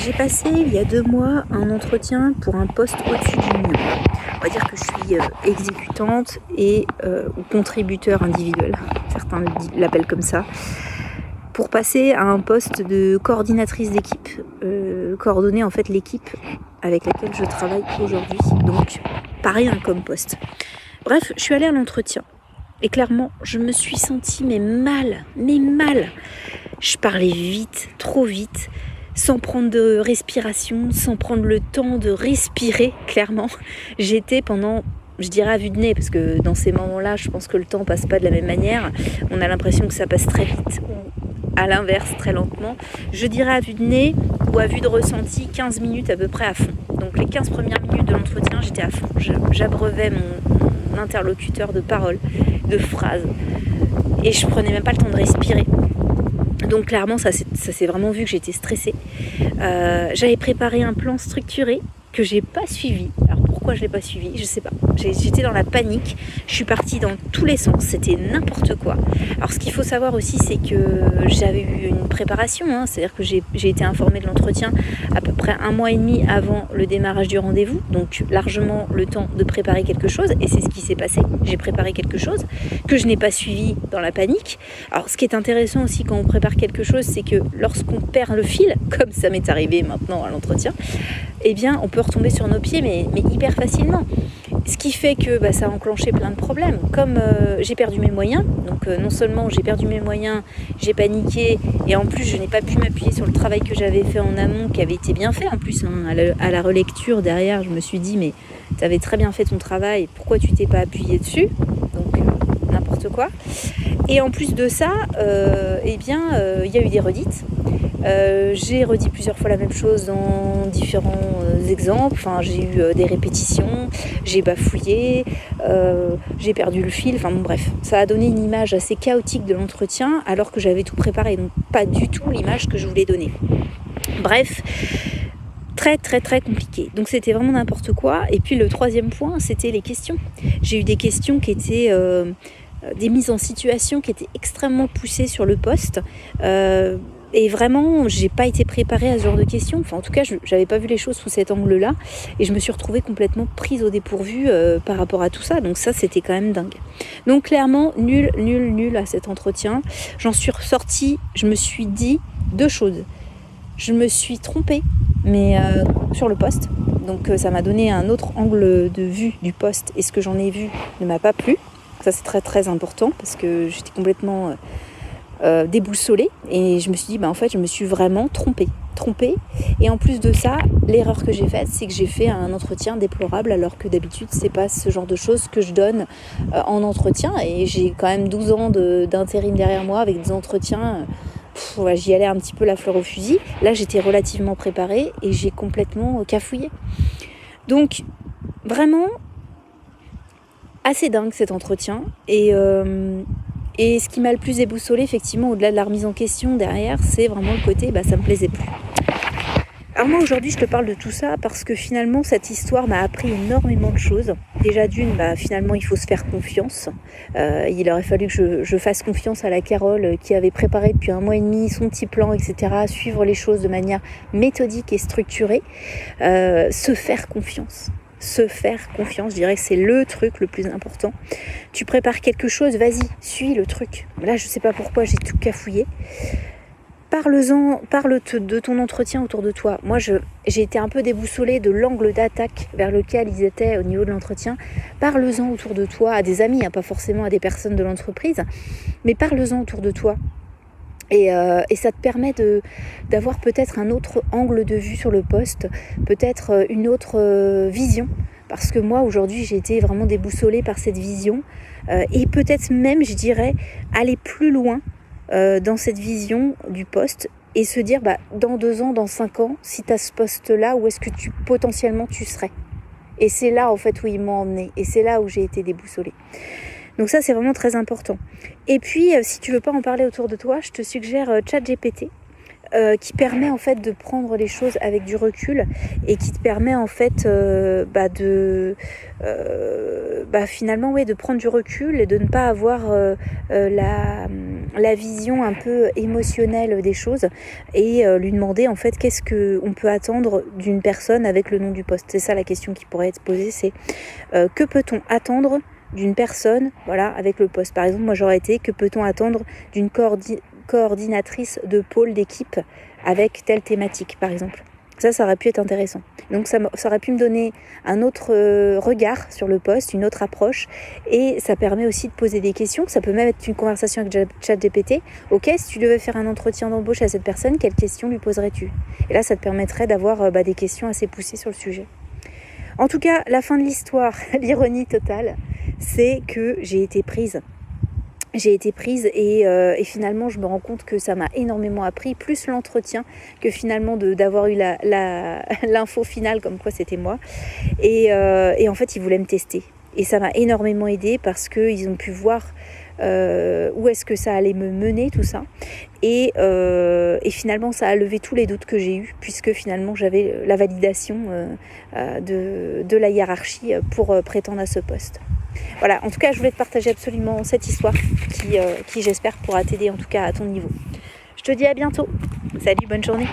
J'ai passé il y a 2 mois un entretien pour un poste au-dessus du mien. On va dire que je suis exécutante et ou contributeur individuel, certains l'appellent comme ça, pour passer à un poste de coordinatrice d'équipe, coordonner en fait l'équipe avec laquelle je travaille aujourd'hui. Donc pareil comme poste. Bref, je suis allée à l'entretien et clairement je me suis sentie mais mal. Je parlais vite, trop vite, sans prendre de respiration, sans prendre le temps de respirer, clairement. J'étais pendant, je dirais à vue de nez, parce que dans ces moments-là, je pense que le temps passe pas de la même manière. On a l'impression que ça passe très vite, ou à l'inverse, très lentement. Je dirais à vue de nez ou à vue de ressenti, 15 minutes à peu près à fond. Donc les 15 premières minutes de l'entretien, j'étais à fond. J'abreuvais mon interlocuteur de paroles, de phrases. Et je prenais même pas le temps de respirer. Donc clairement, ça s'est vraiment vu que j'étais stressée. J'avais préparé un plan structuré que j'ai pas suivi. Alors pourquoi je l'ai pas suivi, je sais pas. J'étais dans la panique. Je suis partie dans tous les sens. C'était n'importe quoi. Alors ce qu'il faut savoir aussi, c'est que j'avais eu une préparation. C'est-à-dire que j'ai été informée de l'entretien à peu près 1 mois et demi avant le démarrage du rendez-vous. Donc largement le temps de préparer quelque chose. Et c'est ce qui s'est passé. J'ai préparé quelque chose que je n'ai pas suivi dans la panique. Alors ce qui est intéressant aussi quand on prépare quelque chose, c'est que lorsqu'on perd le fil, comme ça m'est arrivé maintenant à l'entretien, eh bien on peut retomber sur nos pieds mais hyper facilement. Ce qui fait que ça a enclenché plein de problèmes. Comme j'ai perdu mes moyens, donc non seulement j'ai perdu mes moyens, j'ai paniqué, et en plus je n'ai pas pu m'appuyer sur le travail que j'avais fait en amont, qui avait été bien fait en plus. À la relecture derrière, je me suis dit mais tu avais très bien fait ton travail, pourquoi tu t'es pas appuyé dessus? Donc n'importe quoi. Et en plus de ça, il y a eu des redites. J'ai redit plusieurs fois la même chose dans différents exemples. Enfin, j'ai eu des répétitions, j'ai bafouillé, j'ai perdu le fil. Enfin bon, bref, ça a donné une image assez chaotique de l'entretien alors que j'avais tout préparé, donc pas du tout l'image que je voulais donner. Bref, très compliqué. Donc c'était vraiment n'importe quoi. Et puis le troisième point, c'était les questions. J'ai eu des questions qui étaient des mises en situation qui étaient extrêmement poussées sur le poste. Et vraiment, j'ai pas été préparée à ce genre de questions. Enfin, en tout cas, j'avais pas vu les choses sous cet angle-là. Et je me suis retrouvée complètement prise au dépourvu par rapport à tout ça. Donc ça, c'était quand même dingue. Donc clairement, nul à cet entretien. J'en suis ressortie, je me suis dit 2 choses. Je me suis trompée, mais sur le poste. Donc ça m'a donné un autre angle de vue du poste. Et ce que j'en ai vu ne m'a pas plu. Ça, c'est très important parce que j'étais complètement déboussolée et je me suis dit en fait je me suis vraiment trompée. Et en plus de ça, l'erreur que j'ai faite, c'est que j'ai fait un entretien déplorable alors que d'habitude c'est pas ce genre de choses que je donne en entretien, et j'ai quand même 12 ans d'intérim derrière moi avec des entretiens. J'y allais un petit peu la fleur au fusil. Là j'étais relativement préparée et j'ai complètement cafouillé. Donc vraiment assez dingue cet entretien. Et ce qui m'a le plus déboussolée, effectivement, au-delà de la remise en question derrière, c'est vraiment le côté ça me plaisait plus. Alors moi aujourd'hui je te parle de tout ça parce que finalement cette histoire m'a appris énormément de choses. Déjà d'une, finalement il faut se faire confiance. Il aurait fallu que je fasse confiance à la Carole qui avait préparé depuis 1 mois et demi son petit plan, etc. Suivre les choses de manière méthodique et structurée. Se faire confiance. Je dirais que c'est le truc le plus important. Tu prépares quelque chose, vas-y, suis le truc. Là je sais pas pourquoi j'ai tout cafouillé. Parle de ton entretien autour de toi. Moi, j'ai été un peu déboussolée de l'angle d'attaque vers lequel ils étaient au niveau de l'entretien. Parle-en autour de toi, à des amis, pas forcément à des personnes de l'entreprise, mais parle-en autour de toi. Et ça te permet d'avoir peut-être un autre angle de vue sur le poste, peut-être une autre vision. Parce que moi, aujourd'hui, j'ai été vraiment déboussolée par cette vision. Et peut-être même, je dirais, aller plus loin dans cette vision du poste et se dire dans 2 ans, dans 5 ans, si tu as ce poste-là, où est-ce que potentiellement tu serais? Et c'est là en fait où ils m'ont emmenée, et c'est là où j'ai été déboussolée. Donc ça c'est vraiment très important. Et puis si tu veux pas en parler autour de toi, je te suggère ChatGPT, qui permet en fait de prendre les choses avec du recul et qui te permet en fait finalement de prendre du recul et de ne pas avoir la vision un peu émotionnelle des choses et lui demander en fait qu'est-ce qu'on peut attendre d'une personne avec le nom du poste. C'est ça la question qui pourrait être posée, c'est que peut-on attendre d'une personne, voilà, avec le poste. Par exemple, moi j'aurais été, que peut-on attendre d'une coordinatrice de pôle d'équipe avec telle thématique, par exemple. Ça aurait pu être intéressant. Donc ça aurait pu me donner un autre regard sur le poste, une autre approche, et ça permet aussi de poser des questions. Ça peut même être une conversation avec ChatGPT. Ok, si tu devais faire un entretien d'embauche à cette personne, quelles questions lui poserais-tu? Et là, ça te permettrait d'avoir des questions assez poussées sur le sujet. En tout cas, la fin de l'histoire, l'ironie totale, c'est que j'ai été prise et finalement je me rends compte que ça m'a énormément appris, plus l'entretien que finalement d'avoir eu l'info finale comme quoi c'était moi. Et en fait ils voulaient me tester. Et ça m'a énormément aidée parce qu'ils ont pu voir où est-ce que ça allait me mener tout ça. Et finalement ça a levé tous les doutes que j'ai eus puisque finalement j'avais la validation de la hiérarchie pour prétendre à ce poste. Voilà, en tout cas je voulais te partager absolument cette histoire qui j'espère pourra t'aider en tout cas à ton niveau. Je te dis à bientôt. Salut, bonne journée.